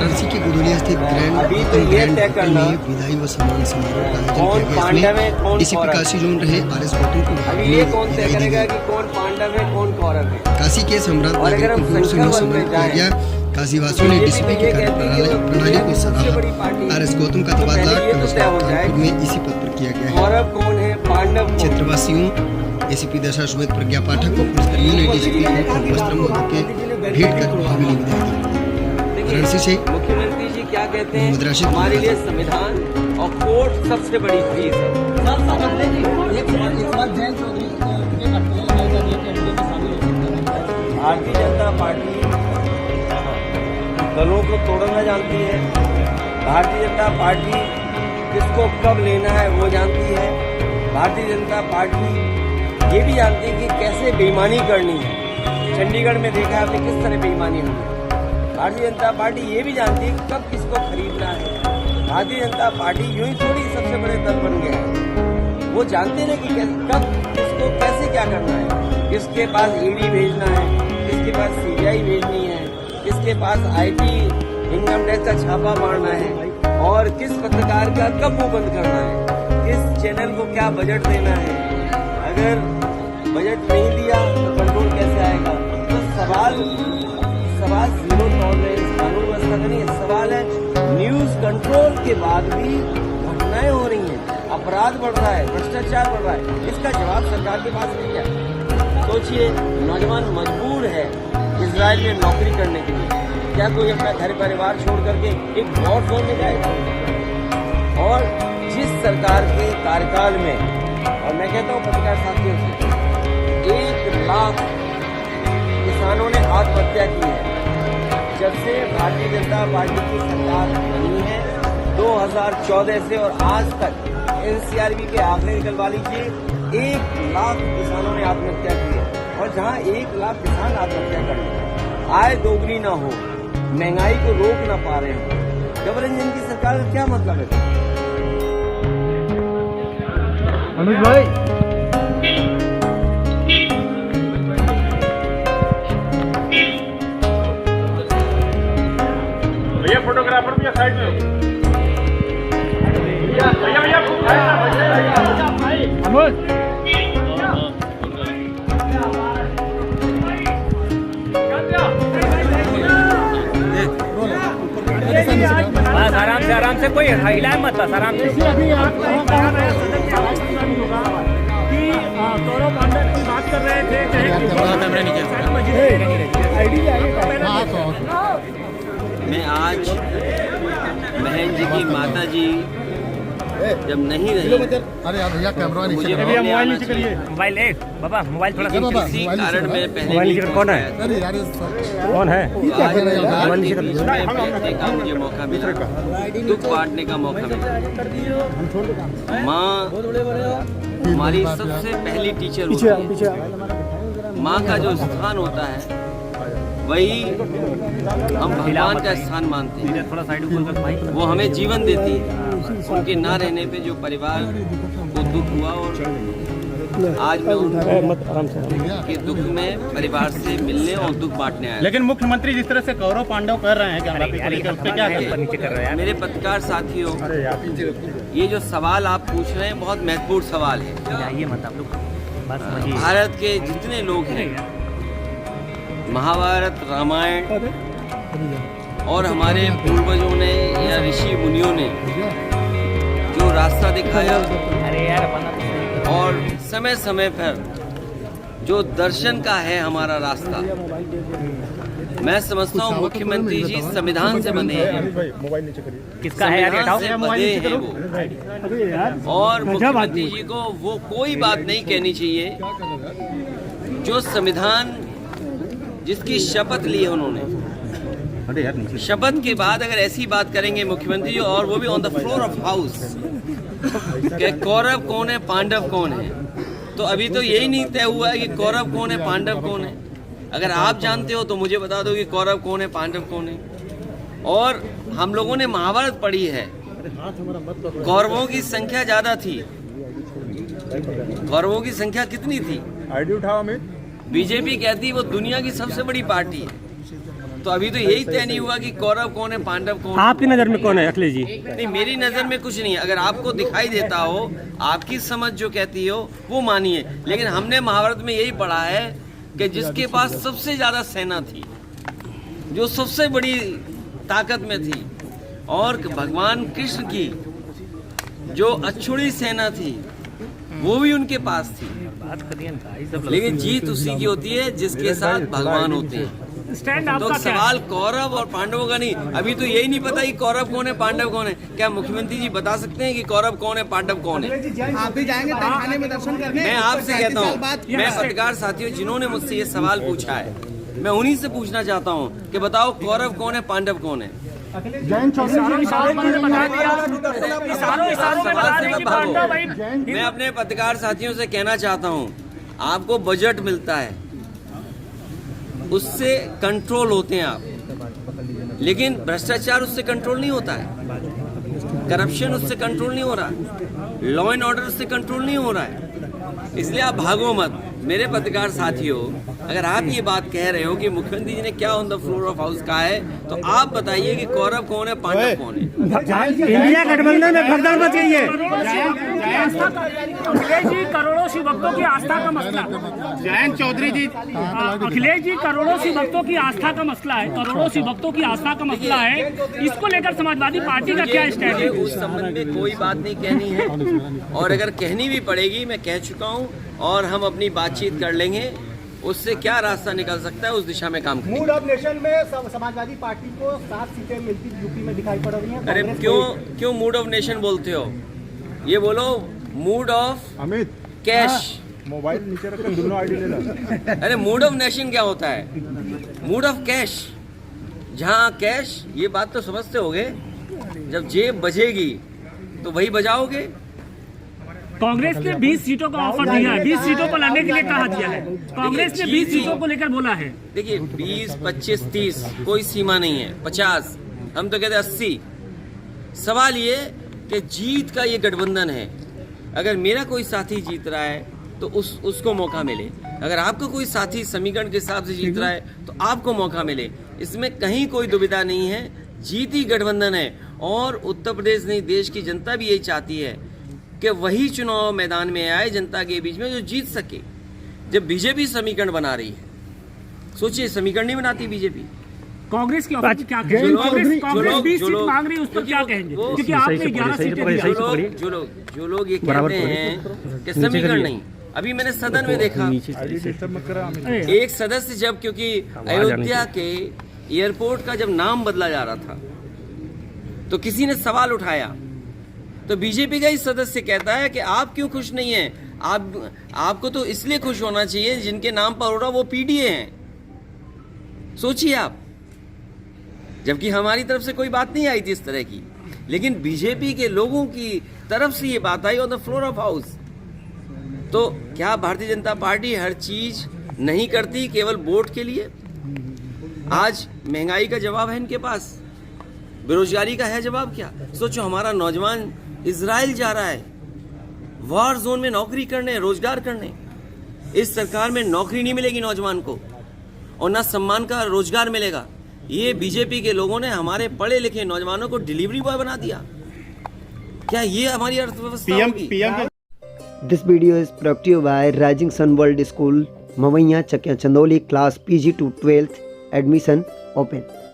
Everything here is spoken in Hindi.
वाराणसी के गुदोलिया स्थित ग्रैंड होटल में विदाई व सम्मान समारोह का आयोजन किया गया। इसमें डीसीपी काशी जोन रहे आर.एस. गौतम को विदाई दी गई। काशी के सम्राट नागरिक को फूलों से सम्मानित किया गया। काशी वासियों ने डीसीपी की कार्यप्रणाली को सराहा। आर.एस. गौतम का तबादला कानपुर में इसी पद पर किया गया है। क्षेत्रवासियों एसीपी दशाश्वमेध प्रज्ञा पाठक को पुलिसकर्मियों ने डीसीपी को वस्त्र मोहर के भेंट कर भावभीनी विदाई दी। वाराणसी से मुख्यमंत्री जी क्या कहते हैं, मद्रासी हमारे लिए संविधान और कोर्ट सबसे बड़ी चीज है। भारतीय जनता पार्टी दलों को तोड़ना जानती है। भारतीय जनता पार्टी किसको कब लेना है वो जानती है। भारतीय जनता पार्टी ये भी जानती है कि कैसे बेईमानी करनी है। चंडीगढ़ में देखा है आपने किस तरह बेईमानी हुई है। भारतीय जनता पार्टी ये भी जानती है कि कब किसको खरीदना है। भारतीय जनता पार्टी यूं ही थोड़ी सबसे बड़े दल बन गया है। वो जानते हैं कि कब किसको कैसे क्या करना है, किसके पास ईडी भेजना है, किसके पास सीबीआई भेजनी है, किसके पास आईटी इनकम टैक्स का छापा मारना है और किस पत्रकार का कब मुंह बंद करना है, किस चैनल को क्या बजट देना है। अगर बजट नहीं दिया तो कंट्रोल कैसे आएगा। तो सवाल जीरो टॉलरेंस कानून व्यवस्था का नहीं है। सवाल है न्यूज कंट्रोल के बाद भी घटनाएं हो रही हैं, अपराध बढ़ रहा है, भ्रष्टाचार बढ़ रहा है। इसका जवाब सरकार के पास नहीं है। सोचिए, नौजवान मजबूर है इजराइल में नौकरी करने के लिए। क्या कोई अपना घर परिवार छोड़ करके एक वॉर जोन में जाएगा? और जिस सरकार के कार्यकाल में, और मैं कहता हूँ पत्रकार साथियों से, 1 लाख किसानों ने आत्महत्या की है जब से भारतीय जनता पार्टी की सरकार बनी है 2014 से, और आज तक एनसीआरबी के आंकड़े निकलवा लीजिए, 1 लाख किसानों ने आत्महत्या की है। और जहां 1 लाख किसान आत्महत्या कर रहे हैं, आय दोगुनी ना हो, महंगाई को रोक ना पा रहे हो, डबल इंजन की सरकार का क्या मतलब है? अनुज भाई, भैया फोटोग्राफर भैया साइड में भैया अनुज बस आराम से कोई हिला मत, बस आराम से। अभी आप कि गौरव पांडा की बात कर रहे थे। मैं आज बहन जी की माता जी जब नहीं रही, अरे यार भैया कैमरा मुझे मोबाइल नीचे करिए। मोबाइल ले बाबा, मोबाइल थोड़ा सा। किसी कारण में पहले कौन है कौन है बैठने का मुझे मौका मिला, दुख बांटने का मौका मिला। माँ हमारी सबसे पहली टीचर होती है। माँ का जो स्थान होता है वही हम भगवान का स्थान मानते हैं। थोड़ा साइड भाई। वो हमें जीवन देती है। उनके ना रहने पे जो परिवार को दुख हुआ, और आज मैं उनके दुख में परिवार से मिलने और दुख बांटने आया। लेकिन मुख्यमंत्री जिस तरह से गौरव पांडव कर रहे हैं उस पर क्या कहते हैं? मेरे पत्रकार साथियों, ये जो सवाल आप पूछ रहे हैं बहुत महत्वपूर्ण सवाल है। भारत के जितने लोग हैं, महाभारत, रामायण और हमारे पूर्वजों ने या ऋषि मुनियों ने जो रास्ता दिखाया और समय समय पर जो दर्शन का है हमारा रास्ता, मैं समझता हूँ मुख्यमंत्री जी संविधान से बंधे हैं। किसका है यार? संविधान से बंधे हैं वो, और मुख्यमंत्री जी को वो कोई बात नहीं कहनी चाहिए जो संविधान जिसकी शपथ ली है उन्होंने। शपथ के बाद अगर ऐसी बात करेंगे मुख्यमंत्री जी, और वो भी on the floor of house, कि कौरव कौन है, पांडव कौन है, तो अभी तो यही नहीं तय हुआ है कि कौरव कौन है, पांडव कौन है। अगर आप जानते हो तो मुझे बता दो कि कौरव कौन है, पांडव कौन है। और हम लोगों ने महाभारत पढ़ी है, कौरवों की संख्या ज्यादा थी। कौरवों की संख्या कितनी थी? आईडी उठाओ अमित। बीजेपी कहती है वो दुनिया की सबसे बड़ी पार्टी है। तो अभी तो यही तय नहीं हुआ कि कौरव कौन है पांडव कौन है। आपकी नजर में कौन है अखिलेश जी? नहीं, मेरी नजर में कुछ नहीं है। अगर आपको दिखाई देता हो, आपकी समझ जो कहती हो वो मानिए, लेकिन हमने महाभारत में यही पढ़ा है कि जिसके पास सबसे ज्यादा सेना थी, जो सबसे बड़ी ताकत में थी, और भगवान कृष्ण की जो अछूड़ी सेना थी वो भी उनके पास थी। लेकिन जीत उसी की होती है जिसके साथ भगवान होते हैं। तो सवाल कौरव और पांडवों का नहीं। अभी तो यही नहीं पता कि कौरव कौन है पांडव कौन है। क्या मुख्यमंत्री जी बता सकते हैं कि कौरव कौन है पांडव कौन है? आप भी जाएंगे तहखाने में दर्शन करने? मैं आपसे कहता हूँ, मैं पत्रकार साथियों जिन्होंने मुझसे ये सवाल पूछा है, मैं उन्हीं से पूछना चाहता हूँ कि बताओ कौरव कौन है पांडव कौन है? मैं अपने पत्रकार साथियों से कहना चाहता हूँ, आपको बजट मिलता है, उससे कंट्रोल होते हैं आप, लेकिन भ्रष्टाचार उससे कंट्रोल नहीं होता है, करप्शन उससे कंट्रोल नहीं हो रहा, लॉ एंड ऑर्डर उससे कंट्रोल नहीं हो रहा है। इसलिए आप भागो मत। मेरे पत्रकार साथियों, अगर आप ये बात कह रहे हो कि मुख्यमंत्री जी ने क्या on the floor of house कहा है, तो आप बताइए कि कौरव कौन है पांडव कौन है? इंडिया गठबंधन में भगदड़ मच गई है। अखिलेश जी करोड़ों शिव भक्तों की आस्था का मसला। जयंत चौधरी जी, अखिलेश जी करोड़ों शिव भक्तों की आस्था का मसला है, करोड़ों शिव भक्तों की आस्था का मसला है। इसको लेकर समाजवादी पार्टी का क्या स्टैंड है? उस संबंध में कोई बात नहीं कहनी है, और अगर कहनी भी पड़ेगी मैं कह चुका हूँ, और हम अपनी बातचीत कर लेंगे। उससे क्या रास्ता निकल सकता है उस दिशा में काम करेंगे। मूड ऑफ नेशन में समाजवादी पार्टी को 7 सीटें मिलती यूपी में दिखाई पड़ रही हैं। अरे क्यों मूड ऑफ नेशन बोलते हो? ये बोलो mood off Amit cash. Mobile नीचे रखकर दोनों आईडी ले लो। अरे मूड ऑफ नेशन क्या होता है? मूड ऑफ कैश, जहाँ कैश, ये बात तो समझते होगे, जब जेब बजेगी तो वही बजाओगे। कांग्रेस ने 20 सीटों का ऑफर दिया है, 20 सीटों को लड़ने के लिए कहा दिया है। कांग्रेस ने 20 सीटों को लेकर बोला है। देखिए 20, 25, 30 कोई सीमा नहीं है, 50, हम तो कहते हैं 80। सवाल ये कि जीत का ये गठबंधन है। अगर मेरा कोई साथी जीत रहा है तो उसको मौका मिले, अगर आपका कोई साथी समीकरण के हिसाब से जीत रहा है तो आपको मौका मिले। इसमें कहीं कोई दुविधा नहीं है, जीत ही गठबंधन है। और उत्तर प्रदेश नहीं, देश की जनता भी यही चाहती है कि वही चुनाव मैदान में आए जनता के बीच में जो जीत सके। जब बीजेपी समीकरण बना रही है, सोचिए समीकरण नहीं बनाती बीजेपी। कांग्रेस की ऑफर क्या कहेंगे? कांग्रेस 20 सीट मांग रही है, उस पर क्या कहेंगे? क्योंकि आपने 11 सीटें दी। जो लोग ये कहते हैं कि समीकरण नहीं, अभी मैंने सदन में देखा एक सदस्य जब, क्योंकि अयोध्या के एयरपोर्ट का जब नाम बदला जा रहा था तो किसी ने सवाल उठाया, तो बीजेपी का ही सदस्य कहता है कि आप क्यों खुश नहीं हैं? आपको तो इसलिए खुश होना चाहिए जिनके नाम पर हो रहा वो पीडीए हैं। सोचिए आप, जबकि हमारी तरफ से कोई बात नहीं आई थी इस तरह की, लेकिन बीजेपी के लोगों की तरफ से ये बात आई on the floor of house. तो क्या भारतीय जनता पार्टी हर चीज नहीं करती केवल वोट के लिए? आज महंगाई का जवाब है इनके पास, बेरोजगारी का है जवाब क्या? सोचो, हमारा नौजवान इजराइल जा रहा है वॉर जोन में नौकरी करने, रोजगार करने। इस सरकार में नौकरी नहीं मिलेगी नौजवान को, और ना सम्मान का रोजगार मिलेगा। ये बीजेपी के लोगों ने हमारे पढ़े लिखे नौजवानों को डिलीवरी बॉय बना दिया। क्या ये हमारी अर्थव्यवस्था होगी? This video is brought to you by rising sun world school, Mawaiya, Chakia, Chandauli. Class PG to 12th, admission open.